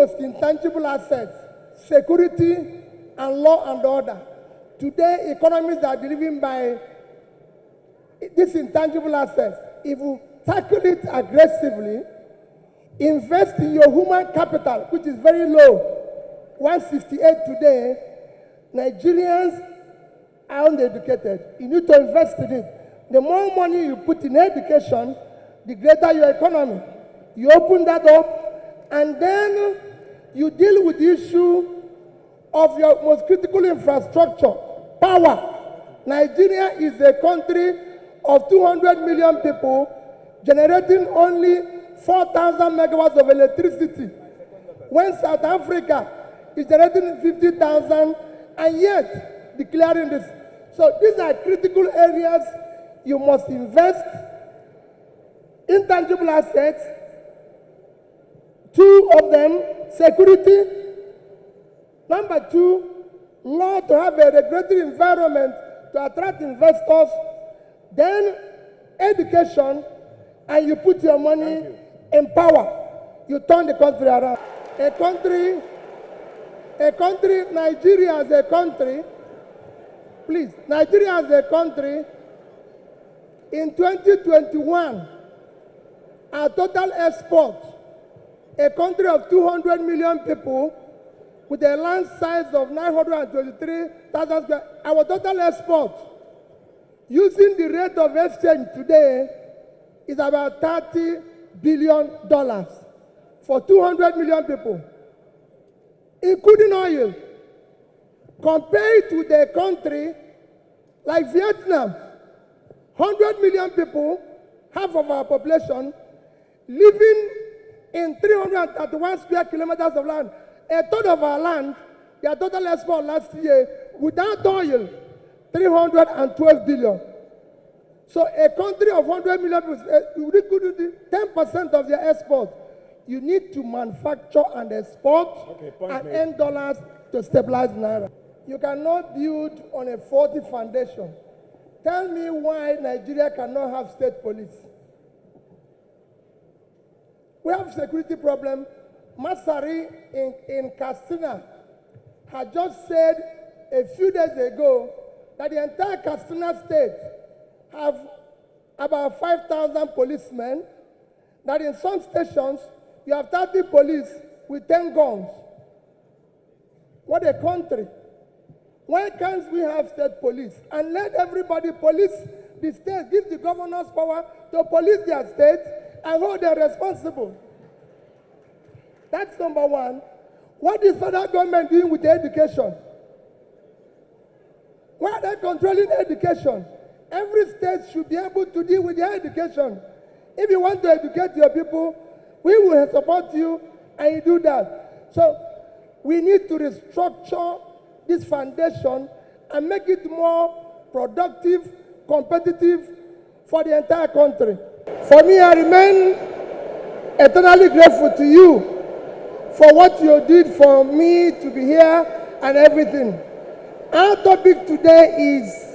most intangible assets, security and law and order. Today, economies are driven by these intangible assets. If you tackle it aggressively, invest in your human capital, which is very low, 168 today, Nigerians are uneducated. You need to invest in it. The more money you put in education, the greater your economy. You open that up, and then you deal with the issue of your most critical infrastructure, power. Nigeria is a country of 200 million people generating only 4,000 megawatts of electricity, when South Africa is generating 50,000 and yet declaring this. So these are critical areas you must invest. Intangible assets, two of them, security. Number two, law, to have a regulatory environment to attract investors. Then education, and you put your money in power. You turn the country around. Nigeria as a country, please, Nigeria as a country, in 2021, our total export, a country of 200 million people with a land size of 923,000 square, our total export, using the rate of exchange today, is about $30 billion for 200 million people, including oil. Compare it with a country like Vietnam, 100 million people, half of our population, living in 331 square kilometers of land. A third of our land, their total export last year, without oil, 312 billion. So a country of 100 million people, you could do 10% of their export. You need to manufacture and export and earn dollars to stabilize Naira. You cannot build on a faulty foundation. Tell me why Nigeria cannot have state police. We have security problem. Masari in Katsina had just said a few days ago that the entire Katsina state have about 5,000 policemen, that in some stations you have 30 police with 10 guns. What a country. Why can't we have state police and let everybody police the state, give the governors power to police their state and hold them responsible? That's number one. What is federal government doing with the education? Why are they controlling education? Every state should be able to deal with their education. If you want to educate your people, we will support you, and you do that. So we need to restructure this foundation and make it more productive, competitive for the entire country. For me, I remain eternally grateful to you for what you did for me to be here and everything. Our topic today is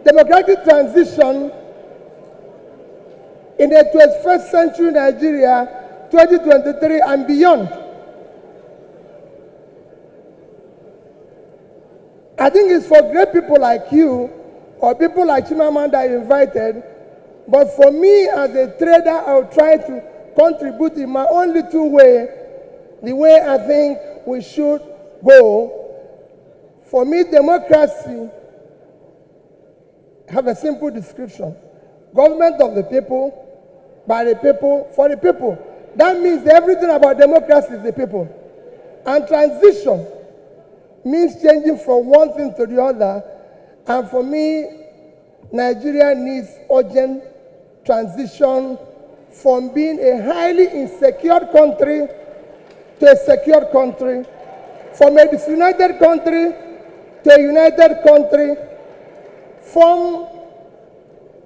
democratic transition in the 21st century Nigeria, 2023 and beyond. I think it's for great people like you or people like Chimamanda I invited, but for me as a trader, I'll try to contribute in my own little way, the way I think we should go. For me, democracy have a simple description. Government of the people, by the people, for the people. That means everything about democracy is the people. And transition means changing from one thing to the other. And for me, Nigeria needs urgent transition from being a highly insecure country to a secure country, from a disunited country to a united country, from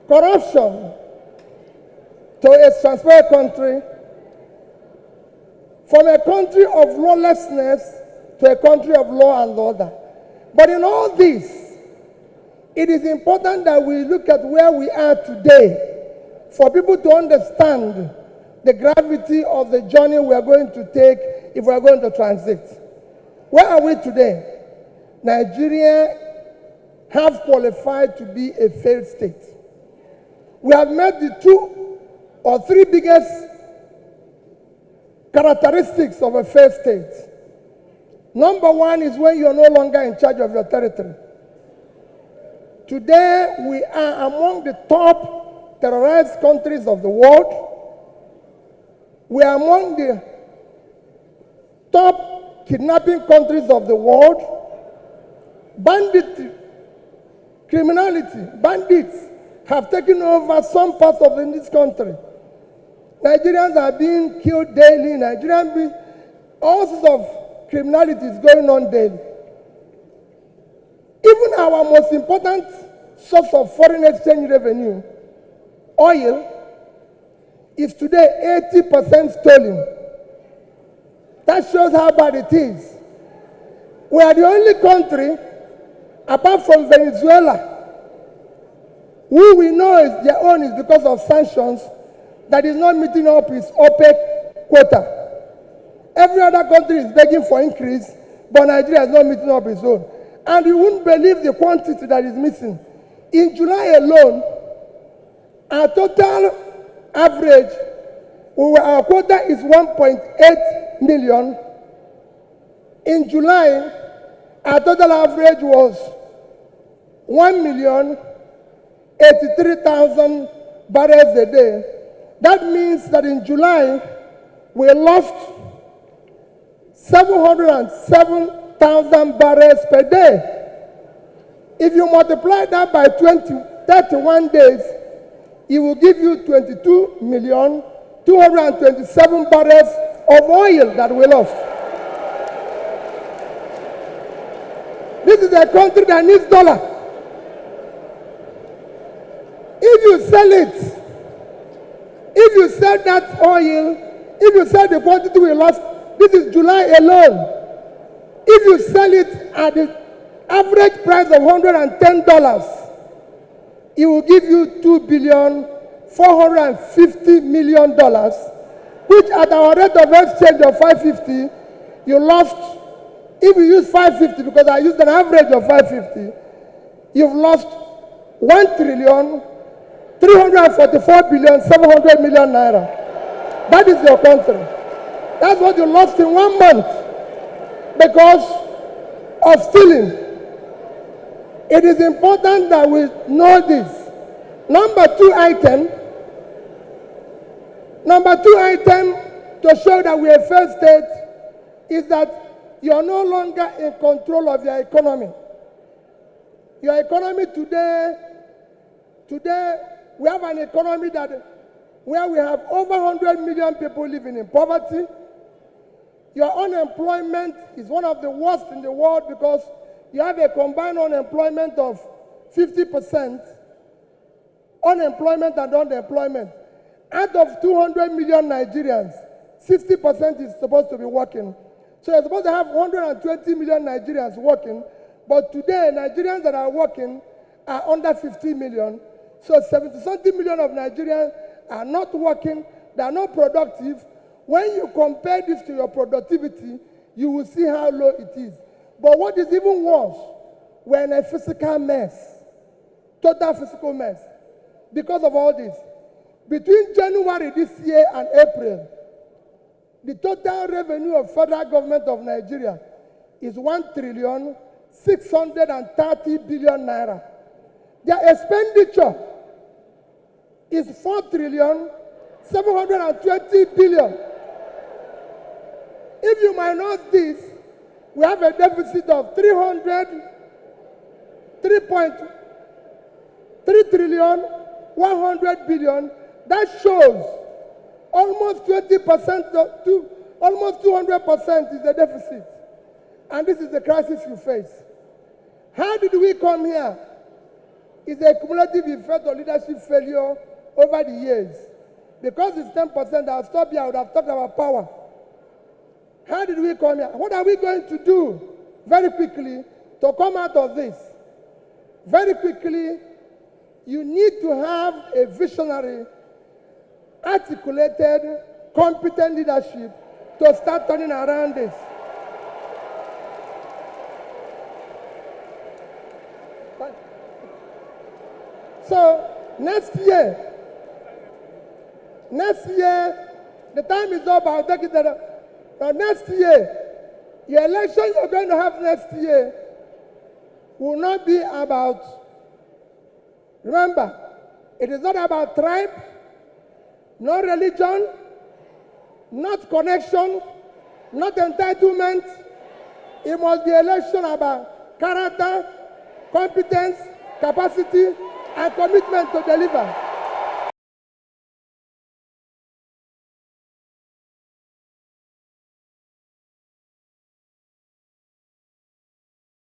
corruption to a transparent country, from a country of lawlessness to a country of law and order. But in all this, it is important that we look at where we are today for people to understand the gravity of the journey we are going to take if we are going to transit. Where are we today? Nigeria have qualified to be a failed state. We have met the 2 or 3 biggest characteristics of a failed state. Number 1 is when you are no longer in charge of your territory. Today, we are among the top terrorized countries of the world. We are among the top kidnapping countries of the world. Banditry, criminality, bandits have taken over some parts of this country. Nigerians are being killed daily. All sorts of criminality is going on daily. Even our most important source of foreign exchange revenue, oil, is today 80% stolen. That shows how bad it is. We are the only country, apart from Venezuela, who we know is their own is because of sanctions, that is not meeting up its OPEC quota. Every other country is begging for increase, but Nigeria is not meeting up its own. And you wouldn't believe the quantity that is missing. In July alone, our total average, our quota is 1.8 million. In July, our total average was 1,083,000 barrels a day. That means that in July, we lost 707,000 barrels per day. If you multiply that by 31 days, it will give you 22,227,000 barrels of oil that we lost. This is a country that needs dollar. If you sell it, if you sell that oil, if you sell the quantity we lost, this is July alone. If you sell it at the average price of $110, it will give you $2,450,000,000, which at our rate of exchange of 550, you lost. If you use 550, because I used an average of 550, you've lost 1,344,700,000,000 naira. That is your country. That's what you lost in 1 month because of stealing. It is important that we know this. Number two item to show that we are a failed state is that you are no longer in control of your economy. Your economy today we have an economy where we have over 100 million people living in poverty. Your unemployment is one of the worst in the world because you have a combined unemployment of 50%, unemployment and underemployment. Out of 200 million Nigerians, 60% is supposed to be working. So you're supposed to have 120 million Nigerians working, but today Nigerians that are working are under 50 million. So 70-something million of Nigerians are not working, they are not productive. When you compare this to your productivity, you will see how low it is. But what is even worse, we're in a physical mess, total physical mess, because of all this. Between January this year and April, the total revenue of federal government of Nigeria is 1,630,000,000,000 naira. Their expenditure is 4,720,000,000,000. If you minus this, we have a deficit of 3.3 That shows almost 20% to almost 200% is the deficit. And this is the crisis you face. How did we come here? It's a cumulative effect of leadership failure over the years. Because it's 10%, I'll stop here, I would have talked about power. How did we come here? What are we going to do very quickly to come out of this? Very quickly, you need to have a visionary, articulated competent leadership to start turning around this. So next year, the time is up. I'll take it that next year, the election you're going to have next year will not be about, remember, it is not about tribe, no religion, not connection, not entitlement. It must be election about character, competence, capacity, and commitment to deliver.